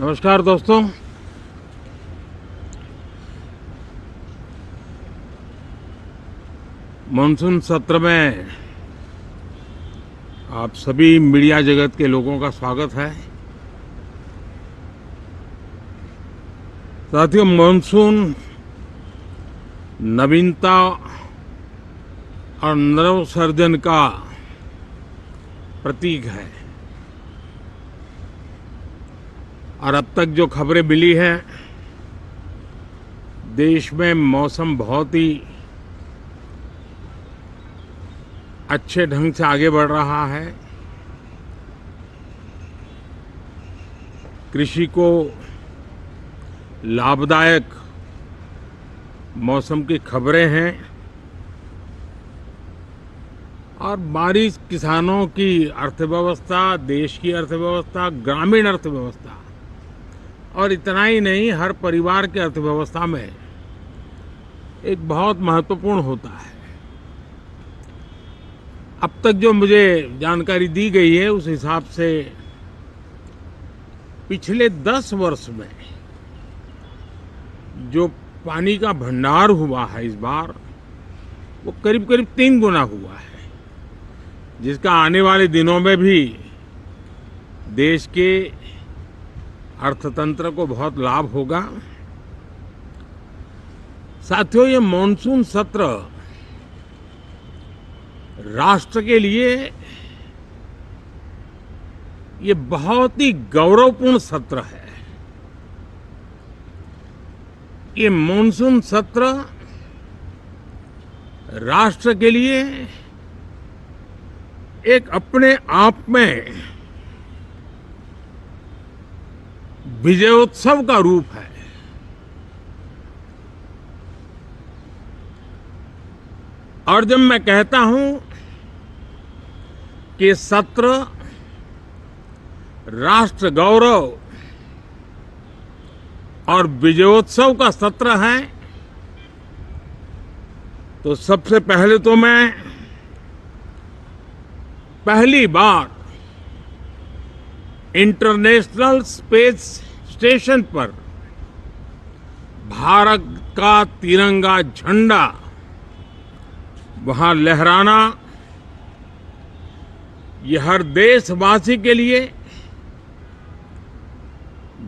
नमस्कार दोस्तों। मानसून सत्र में आप सभी मीडिया जगत के लोगों का स्वागत है। साथियों, मानसून नवीनता और नवसर्जन का प्रतीक है और अब तक जो खबरें मिली हैं, देश में मौसम बहुत ही अच्छे ढंग से आगे बढ़ रहा है। कृषि को लाभदायक मौसम की खबरें हैं और बारिश किसानों की अर्थव्यवस्था, देश की अर्थव्यवस्था, ग्रामीण अर्थव्यवस्था और इतना ही नहीं, हर परिवार की अर्थव्यवस्था में एक बहुत महत्वपूर्ण होता है। अब तक जो मुझे जानकारी दी गई है उस हिसाब से पिछले 10 वर्ष में जो पानी का भंडार हुआ है इस बार, वो करीब करीब 3 गुना हुआ है, जिसका आने वाले दिनों में भी देश के अर्थतंत्र को बहुत लाभ होगा। साथियों, ये मॉनसून सत्र राष्ट्र के लिए ये बहुत ही गौरवपूर्ण सत्र है। ये मॉनसून सत्र राष्ट्र के लिए एक अपने आप में विजयोत्सव का रूप है। और जब मैं कहता हूं कि सत्र राष्ट्र गौरव और विजयोत्सव का सत्र है, तो सबसे पहले तो मैं पहली बार इंटरनेशनल स्पेस स्टेशन पर भारत का तिरंगा झंडा वहां लहराना, यह हर देशवासी के लिए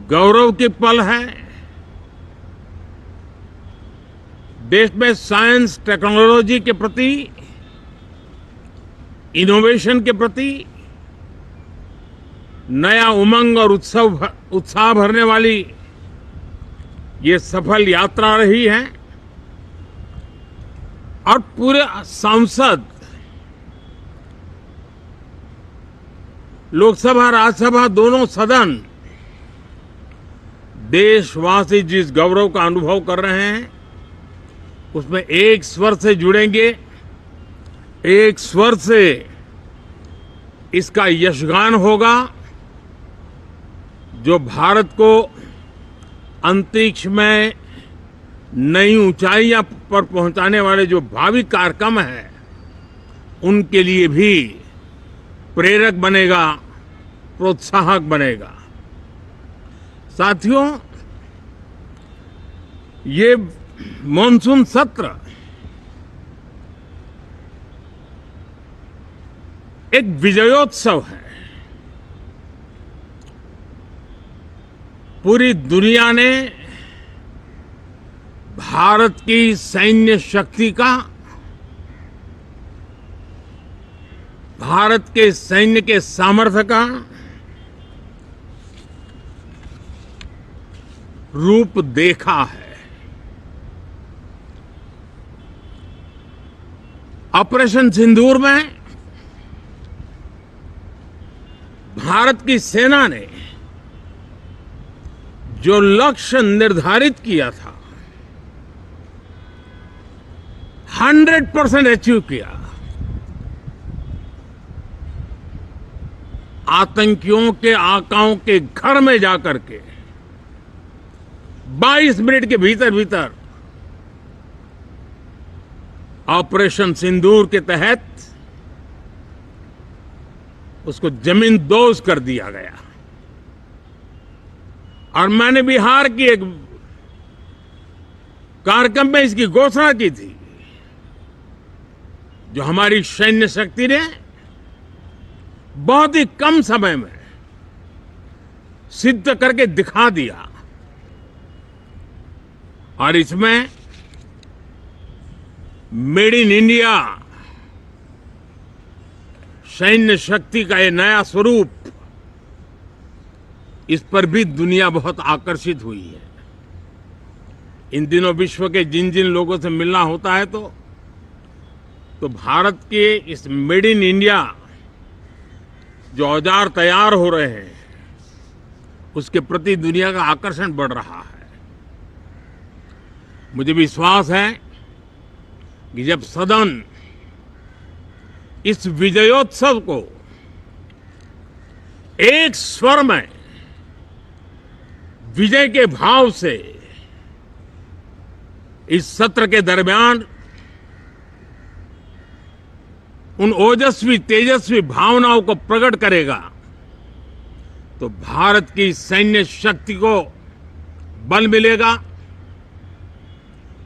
गौरव की पल है। देश में साइंस टेक्नोलॉजी के प्रति, इनोवेशन के प्रति नया उमंग और उत्साह भरने वाली ये सफल यात्रा रही है और पूरे संसद, लोकसभा राज्यसभा दोनों सदन देशवासी जिस गौरव का अनुभव कर रहे हैं उसमें एक स्वर से जुड़ेंगे, एक स्वर से इसका यशगान होगा। जो भारत को अंतरिक्ष में नई ऊंचाइयां पर पहुंचाने वाले जो भावी कार्यक्रम हैं, उनके लिए भी प्रेरक बनेगा, प्रोत्साहक बनेगा। साथियों, ये मॉनसून सत्र एक विजयोत्सव है। पूरी दुनिया ने भारत की सैन्य शक्ति का, भारत के सैन्य के सामर्थ्य का रूप देखा है। ऑपरेशन सिंदूर में भारत की सेना ने जो लक्ष्य निर्धारित किया था 100% अचीव किया। आतंकियों के आकाओं के घर में जाकर के 22 मिनट के भीतर भीतर ऑपरेशन सिंदूर के तहत उसको जमींदोज कर दिया गया और मैंने बिहार की एक कार्यक्रम में इसकी घोषणा की थी, जो हमारी सैन्य शक्ति ने बहुत ही कम समय में सिद्ध करके दिखा दिया। और इसमें मेड इन इंडिया सैन्य शक्ति का ये नया स्वरूप, इस पर भी दुनिया बहुत आकर्षित हुई है। इन दिनों विश्व के जिन जिन लोगों से मिलना होता है तो भारत के इस मेड इन इंडिया जो औजार तैयार हो रहे हैं, उसके प्रति दुनिया का आकर्षण बढ़ रहा है। मुझे विश्वास है कि जब सदन इस विजयोत्सव को एक स्वर में विजय के भाव से इस सत्र के दरमियान उन ओजस्वी तेजस्वी भावनाओं को प्रकट करेगा, तो भारत की सैन्य शक्ति को बल मिलेगा,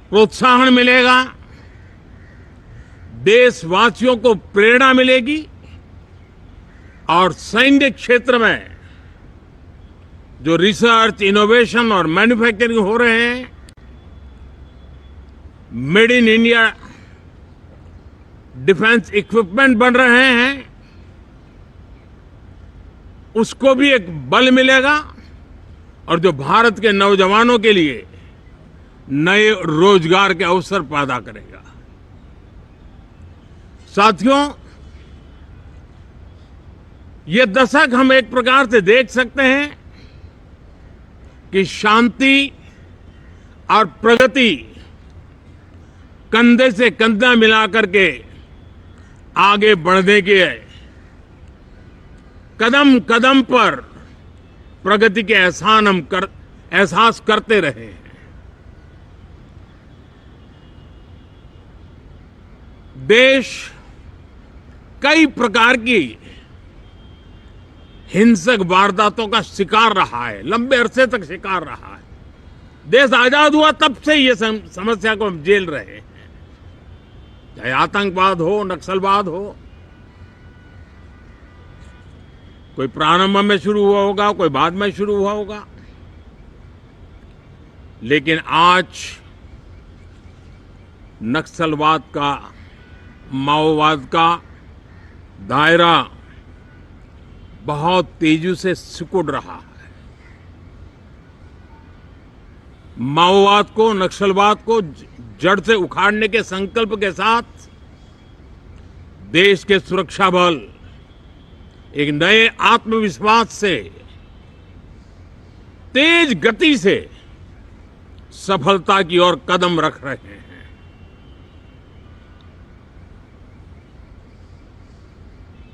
प्रोत्साहन मिलेगा, देशवासियों को प्रेरणा मिलेगी और सैन्य क्षेत्र में जो रिसर्च, इनोवेशन और मैन्युफैक्चरिंग हो रहे हैं, made in India defence equipment बन रहे हैं, उसको भी एक बल मिलेगा और जो भारत के नौजवानों के लिए नए रोजगार के अवसर पैदा करेगा। साथियों, ये दशक हम एक प्रकार से देख सकते हैं कि शांति और प्रगति कंधे से कंधा मिलाकर के आगे बढ़ने के कदम कदम पर प्रगति के एहसास करते रहे हैं। देश कई प्रकार की हिंसक वारदातों का शिकार रहा है, लंबे अरसे तक शिकार रहा है। देश आजाद हुआ तब से ये समस्या को हम झेल रहे हैं, चाहे आतंकवाद हो, नक्सलवाद हो। कोई प्रारंभ में शुरू हुआ होगा, कोई बाद में शुरू हुआ होगा, लेकिन आज नक्सलवाद का, माओवाद का दायरा बहुत तेजी से सिकुड़ रहा है। माओवाद को, नक्सलवाद को जड़ से उखाड़ने के संकल्प के साथ देश के सुरक्षा बल एक नए आत्मविश्वास से, तेज गति से सफलता की ओर कदम रख रहे हैं।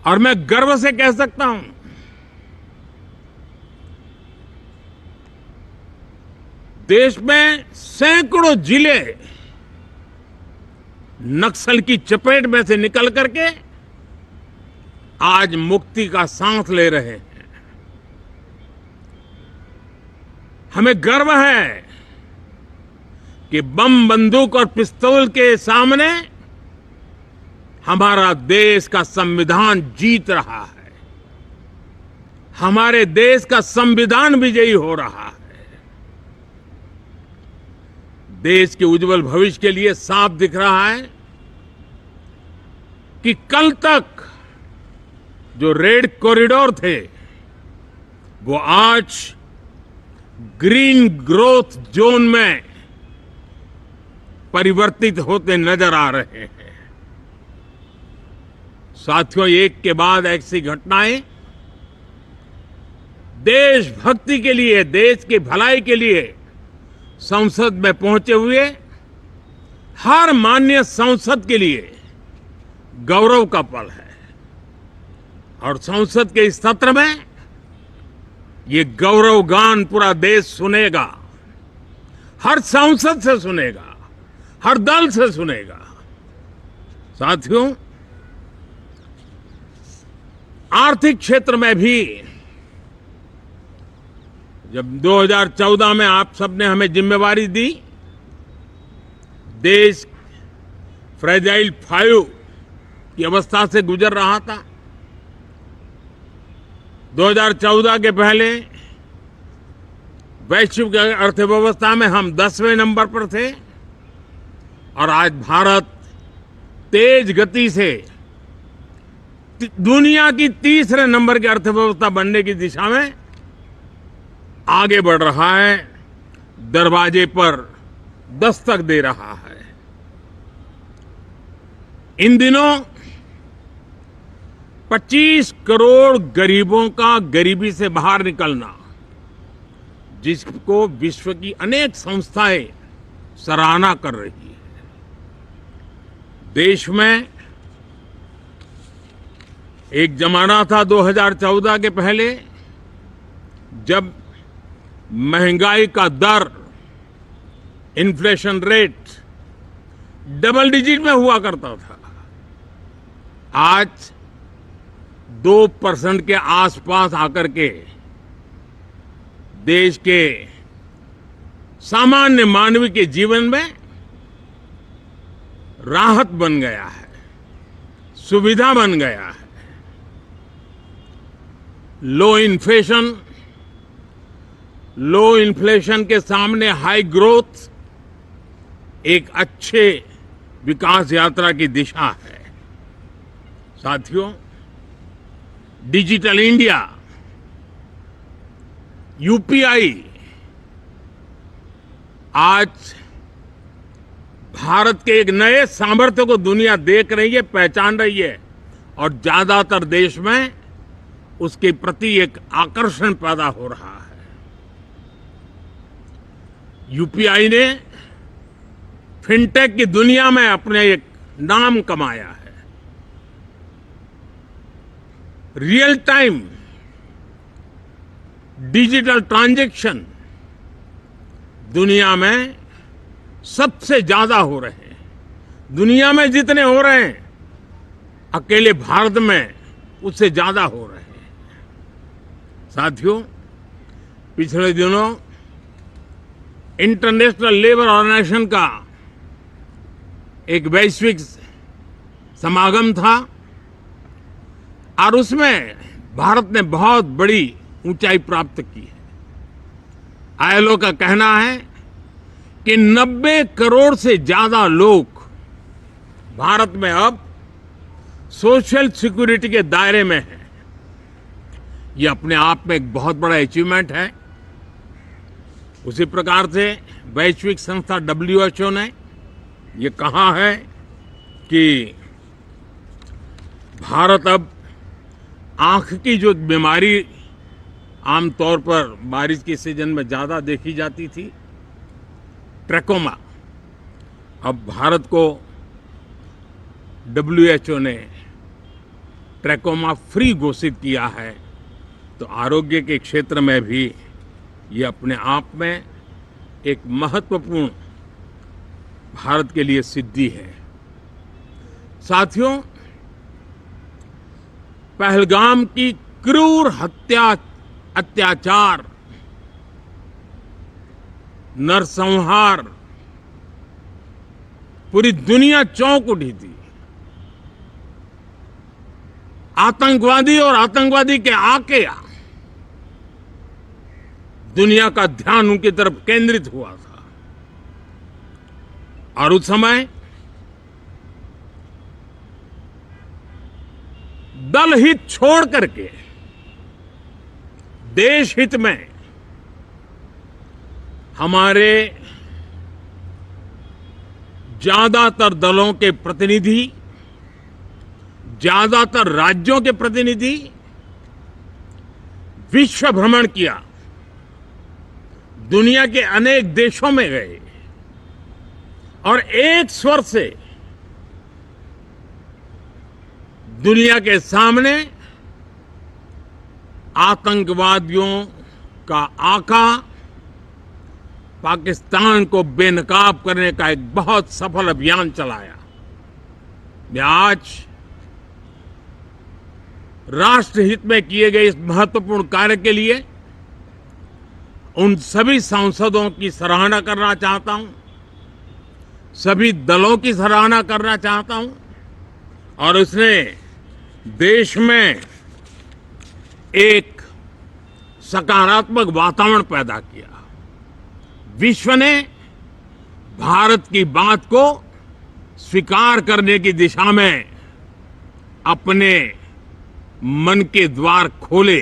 और मैं गर्व से कह सकता हूं, देश में सैकड़ों जिले नक्सल की चपेट में से निकल करके आज मुक्ति का सांस ले रहे हैं। हमें गर्व है कि बम, बंदूक और पिस्तौल के सामने हमारा देश का संविधान जीत रहा है, हमारे देश का संविधान विजयी हो रहा है। देश के उज्जवल भविष्य के लिए साफ दिख रहा है कि कल तक जो रेड कॉरिडोर थे, वो आज ग्रीन ग्रोथ जोन में परिवर्तित होते नजर आ रहे हैं। साथियों, एक के बाद ऐसी घटनाएं देशभक्ति के लिए, देश की भलाई के लिए संसद में पहुंचे हुए हर माननीय सांसद के लिए गौरव का पल है। और संसद के इस सत्र में ये गौरव गान पूरा देश सुनेगा, हर सांसद से सुनेगा, हर दल से सुनेगा। साथियों, आर्थिक क्षेत्र में भी जब 2014 में आप सबने हमें जिम्मेवारी दी, देश फ्रेजाइल 5 की अवस्था से गुजर रहा था। 2014 के पहले वैश्विक अर्थव्यवस्था में हम 10वें नंबर पर थे और आज भारत तेज गति से दुनिया की तीसरे नंबर की अर्थव्यवस्था बनने की दिशा में आगे बढ़ रहा है, दरवाजे पर दस्तक दे रहा है। इन दिनों 25 करोड़ गरीबों का गरीबी से बाहर निकलना, जिसको विश्व की अनेक संस्थाएं सराहना कर रही है। देश में एक जमाना था 2014 के पहले, जब महंगाई का दर, इन्फ्लेशन रेट डबल डिजिट में हुआ करता था। आज 2% के आसपास आकर के देश के सामान्य मानव के जीवन में राहत बन गया है, सुविधा बन गया है। लो इन्फ्लेशन के सामने हाई ग्रोथ एक अच्छे विकास यात्रा की दिशा है। साथियों, डिजिटल इंडिया, यूपीआई आज भारत के एक नए सामर्थ्य को दुनिया देख रही है, पहचान रही है और ज्यादातर देश में उसके प्रति एक आकर्षण पैदा हो रहा है। यूपीआई ने फिनटेक की दुनिया में अपने एक नाम कमाया है। रियल टाइम डिजिटल ट्रांजैक्शन दुनिया में सबसे ज्यादा हो रहे हैं। दुनिया में जितने हो रहे हैं, अकेले भारत में उससे ज्यादा हो रहे हैं। साथियों, पिछले दिनों इंटरनेशनल लेबर ऑर्गेनाइजेशन का एक वैश्विक समागम था और उसमें भारत ने बहुत बड़ी ऊंचाई प्राप्त की है। आईएलओ का कहना है कि 90 करोड़ से ज्यादा लोग भारत में अब सोशल सिक्योरिटी के दायरे में हैं। ये अपने आप में एक बहुत बड़ा अचीवमेंट है। उसी प्रकार से वैश्विक संस्था WHO ने ये कहा है कि भारत अब आंख की जो बीमारी आमतौर पर बारिश के सीजन में ज्यादा देखी जाती थी, ट्रैकोमा, अब भारत को WHO ने ट्रैकोमा फ्री घोषित किया है। तो आरोग्य के क्षेत्र में भी ये अपने आप में एक महत्वपूर्ण भारत के लिए सिद्धि है। साथियों, पहलगाम की क्रूर अत्याचार, नरसंहार, पूरी दुनिया चौंक उठी थी। आतंकवादी और आतंकवादी के आके दुनिया का ध्यान उनकी तरफ केंद्रित हुआ था और उस समय दल हित छोड़ करके देश हित में हमारे ज्यादातर दलों के प्रतिनिधि, ज्यादातर राज्यों के प्रतिनिधि विश्व भ्रमण किया, दुनिया के अनेक देशों में गए और एक स्वर से दुनिया के सामने आतंकवादियों का आका पाकिस्तान को बेनकाब करने का एक बहुत सफल अभियान चलाया। मैं आज राष्ट्र हित में किए गए इस महत्वपूर्ण कार्य के लिए उन सभी सांसदों की सराहना करना चाहता हूं, सभी दलों की सराहना करना चाहता हूं और उसने देश में एक सकारात्मक वातावरण पैदा किया। विश्व ने भारत की बात को स्वीकार करने की दिशा में अपने मन के द्वार खोले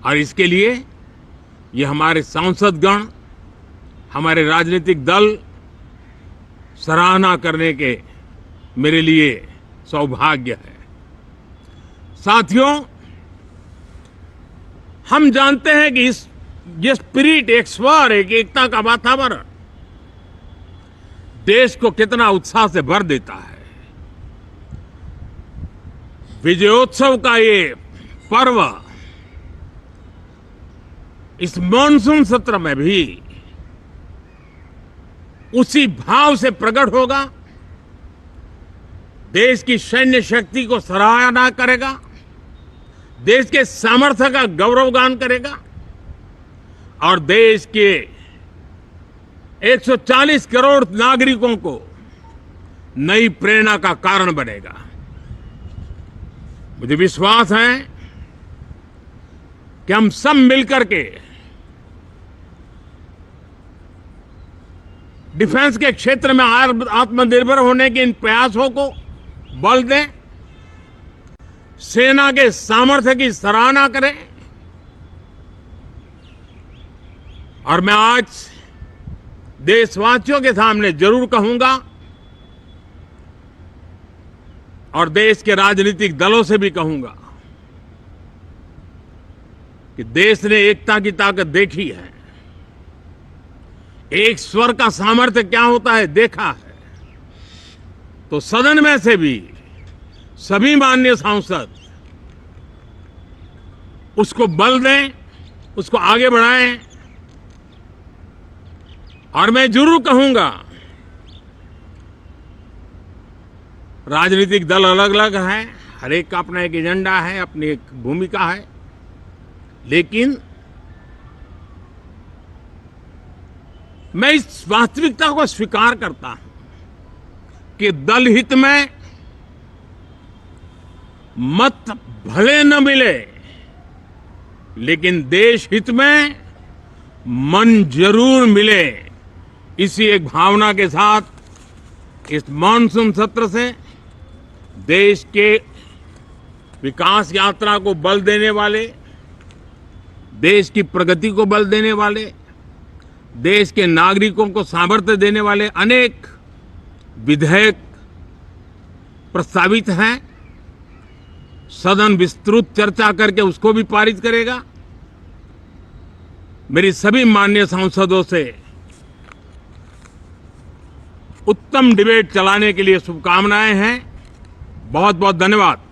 और इसके लिए ये हमारे सांसदगण, हमारे राजनीतिक दल सराहना करने के मेरे लिए सौभाग्य है। साथियों, हम जानते हैं कि ये स्पिरिट, एक स्वर, एक एकता का वातावरण देश को कितना उत्साह से भर देता है। विजयोत्सव का ये पर्व इस मॉनसून सत्र में भी उसी भाव से प्रकट होगा। देश की सैन्य शक्ति को सराहना करेगा, देश के सामर्थ्य का गौरवगान करेगा और देश के 140 करोड़ नागरिकों को नई प्रेरणा का कारण बनेगा। मुझे विश्वास है कि हम सब मिलकर के डिफेंस के क्षेत्र में आत्मनिर्भर होने के इन प्रयासों को बल दें, सेना के सामर्थ्य की सराहना करें और मैं आज देशवासियों के सामने जरूर कहूंगा और देश के राजनीतिक दलों से भी कहूंगा कि देश ने एकता की ताकत देखी है, एक स्वर का सामर्थ्य क्या होता है देखा है। तो सदन में से भी सभी माननीय सांसद उसको बल दें, उसको आगे बढ़ाएं और मैं जरूर कहूंगा, राजनीतिक दल अलग अलग हैं, हर एक का अपना एक एजेंडा है, अपनी एक भूमिका है, लेकिन मैं इस वास्तविकता को स्वीकार करता हूं कि दल हित में मत भले न मिले, लेकिन देश हित में मन जरूर मिले। इसी एक भावना के साथ इस मॉनसून सत्र से देश के विकास यात्रा को बल देने वाले, देश की प्रगति को बल देने वाले, देश के नागरिकों को सामर्थ्य देने वाले अनेक विधेयक प्रस्तावित हैं। सदन विस्तृत चर्चा करके उसको भी पारित करेगा। मेरी सभी माननीय सांसदों से उत्तम डिबेट चलाने के लिए शुभकामनाएं हैं। बहुत बहुत धन्यवाद।